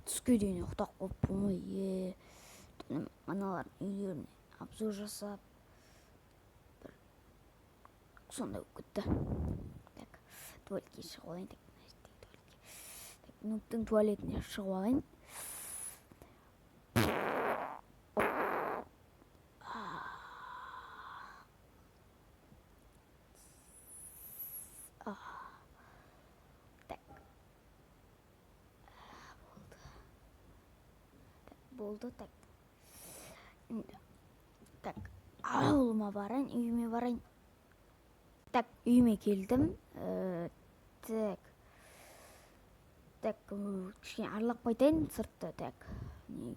түске дейін ұйықтап қалыппын ғой. Аналардың үйлеріне обзор жасап бір сондай болып кетті. Так, туалетке шығып алайын. Нуптың туалетіне шығып алайын. Болды. Так, ауылыма барайын, үйіме барайын. Так, үйіме келдім. Кішкене аралап қайтайын сыртты. Так,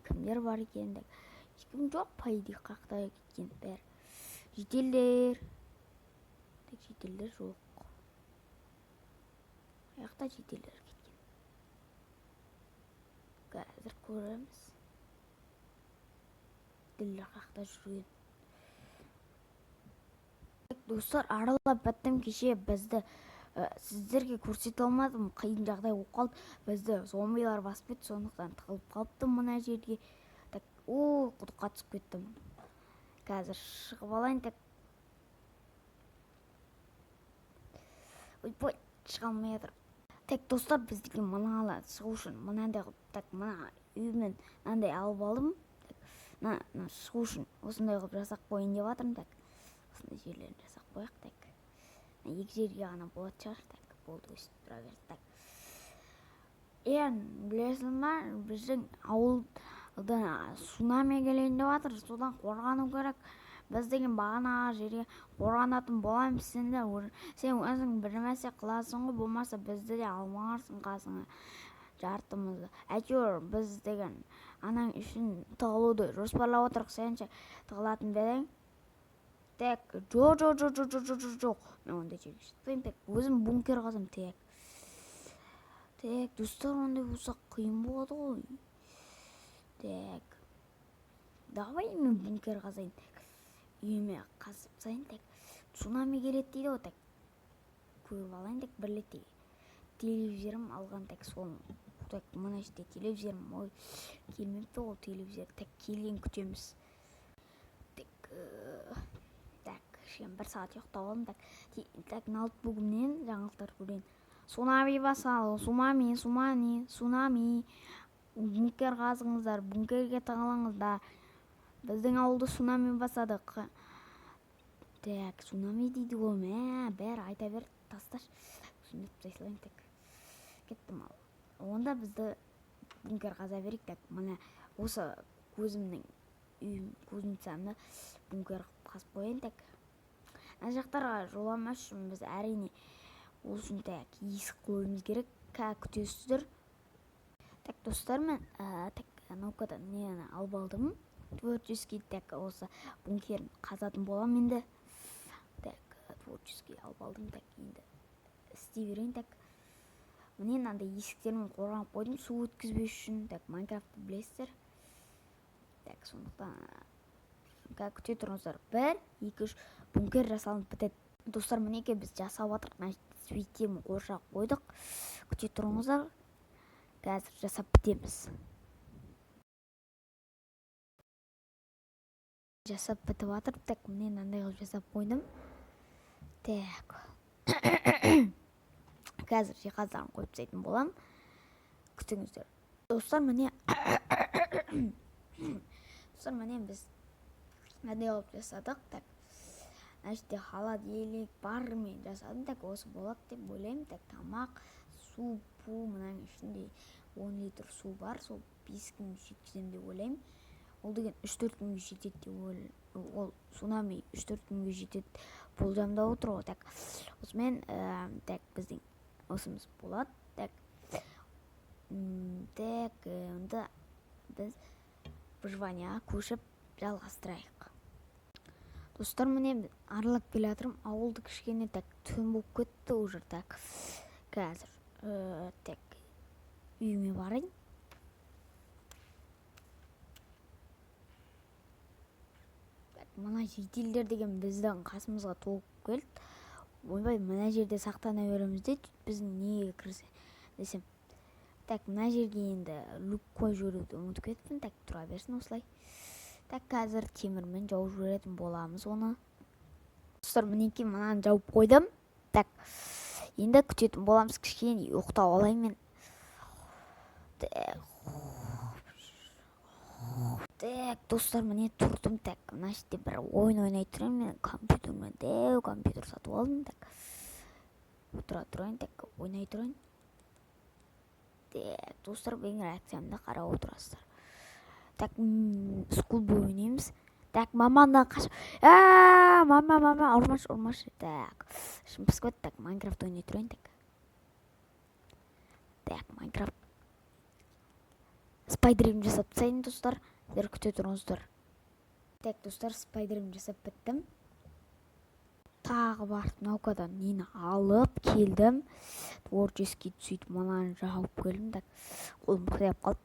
кімдер бар екен? Ешкім жоқ, пайды қақта кеткен бәрі. Жителдер. Так, жителдер жоқ. Аяқта жителдер кеткен. Қазір көреміз. Жителдер қақта жүрген. Достар, аралап бәттім кеше бізді сіздерге көрсете алмадым, қиын жағдай болып қалды. Бізді зомбилар басып кетті, сондықтан тығылып қалыптым мына жерге. Так, құдыққа түсіп кеттім. Қазір шығып алайын. Ойбой, шыға алмай жатыр. Так, достар, біздікі мынаны шығу үшін мынандай қылып, так, мына үйімнен мынандай алып алдым. Шығу үшін осындай қылып жасақ қойын деп жатырмын. Так, осындай жерлерін жасақ қояқ. Так, екі жерге ғана болады шығар. Так, болды, өсіп тұра берді. Так, білесің ба, біздің ауылда цунами келейін деп жатыр, содан қорғану керек. Біз деген бағана жерге қорғанатын боламыз. Сен өзің білмесе қыласың ғой, болмаса бізді де алмағарсың қасыңа жартымызды. Әйтеуір біз деген анаң үшін тығылуды жоспарлап отырық. Сенше тығылатын бедің? Так, жоқ. Мен ондай жерге шықпаймын. Так, өзім бункер қазам. Так, достар, ондай болса қиын болады ғой. Так, давай мен бункер қазайын. Үйіме қазып сайын. Так, цунами келеді дейді ғой. Так, көріп алайын. Так, бірлетті телевизорым алған. Так, соны. Так, мына жерде телевизорым. Ой, келмепті ол телевизор. Так, келген күтеміз. Бір сағат ұйықтап алдым. Так, ноутбугымнен жаңалықтар көрейін. Цунами басады. Цунами. Бункер қазыңыздар. Бункерге тығылыңыздар. Біздің ауылды цунами басады. Так, цунами дейді ғой. Бәрі айта бер, тастар. Түсіндіп тайсылайын. Так, кеттім ал. Онда бізді бункер қаза берейік. Так, мына осы көзімнің үйім, көзім сәнді бункер қазып қойын. Так, жақтарға жоламас үшін біз әрине осыны есік қойымыз керек. Күтесіздер. Так, достар, мен наукадан нені алып алдым. Творческий. Так, осы бункерін қазатын болам енді. Так, творческий алып алдым. Так, енді істей берейін. Так, міне мынандай есіктермен қорғанып қойдым, су өткізбес үшін. Так, Майнкрафтты білесіздер. Так, сондықтан күте тұрыңыздар. 1, 2, 3 бункер жасалынып бітеді. Достар, мінеке біз жасап жатырық. Светтерін қоршап қойдық. Күте тұрыңыздар. Қазір жасап бітеміз. Жасап бітіп жатыр. Так, міне мынандай қылып жасап қойдым. Так. Қазір жиһаздарын қойып тастайтын болам. Күтіңіздер. Достар, міне біз мынандай қылып жасадық. Так, әште холодильник бармен жасадым. Так, осы болады деп ойлаймын. Так, тамақ, су, мынаның ішінде 10 литр су бар. Сол 5 күн жеткізем деп ойлаймын. Ол деген 3-4 күнге жетеді деп ойлаймын. Ол цунами 3-4 күнге жетеді болжамда отыр ғой. Так, осымен біздің осымыз болады. Так, онда біз выживанияға көшіп жалғастырайық. Достар, міне аралап келе жатырмын. Ауылды кішкене түн болып кетті уже. Так, қазір үйіме барайын. Мына жителдер деген біздің қасымызға толып келді. ойбай мына жерде сақтана береміз де біздің неге кірсе десем. Так, мына жерге енді люк қойып жіберуді ұмытып кетіппін. Так, тұра берсін осылай. Так, қазір темірмен жауып жіберетін боламыз оны. Достар, мінекей мынаны жауып қойдым. Так, енді күтетін боламыз, кішкене ұйықтап алайын мен. Так, достар, міне тұрдым. Так, мына жерде бір ойын ойнай тұрайын. Мен компьютермен дәу компьютер сатып алдым. Так, отыра тұрайын. Так, ойнай тұрайын. Так, достар, менің реакциямды қарап отырасыздар. Так, скулбой ойнаймыз. Так, маманы қаш... Мама, ұрмаш. Так, шым піскөт. Так, Майнкрафт ойнай тұрайын. Так, Майнкрафт. Спайдерім жасап тастайын, достар. Сіздер күте тұрыңыздар. Так, достар, спайдерім жасап біттім. Тағы барып наукадан нені алып келдім. Творческий сөйтіп мынаны жауып келдім. Так, қолым қияп қалды.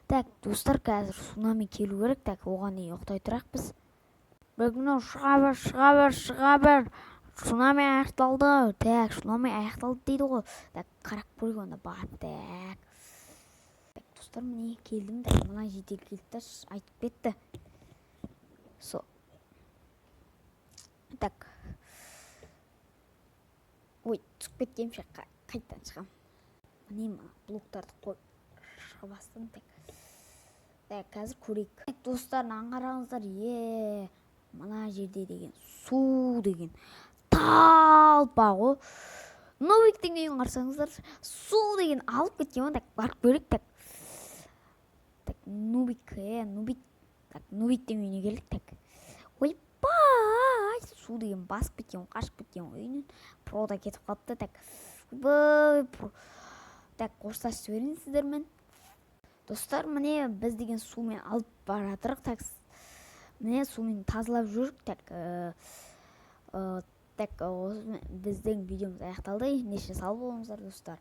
Так, достар, қазір цунами келу керек. Так, оған не ұйықтай тұрақ біз. Бүгін шыға бер. Цунами аяқталды. Так, цунами аяқталды дейді ғой. Так, қарап көрейік онда барып. Так, достар, міне келдім. Так, мына жетел келді, айтып кетті. Так. Ой, түсіп кеткем шаққа. Қайттан шығам. Міне блоктарды қойып шыға бастым. Так, қазір көрейік. Достар, аңғараңыздар. Мына жерде деген су деген талпа ғой. Нубиктің үйін қарсаңыздар. Су деген алып кеткен. Так, барып көрейік. Так, Нубиктің үйіне келдік. Так, ойбай, су деген басып кеткен, қашып кеткен үйінен. Прода кетіп қалыпты. Так, қоштасып жіберейін сіздермен. Достар, міне біз деген сумен алып бара жатырық. Так, міне сумен тазалап жүрік. Так, біздің видеомыз аяқталды. Ендеше сау болыңыздар, достар.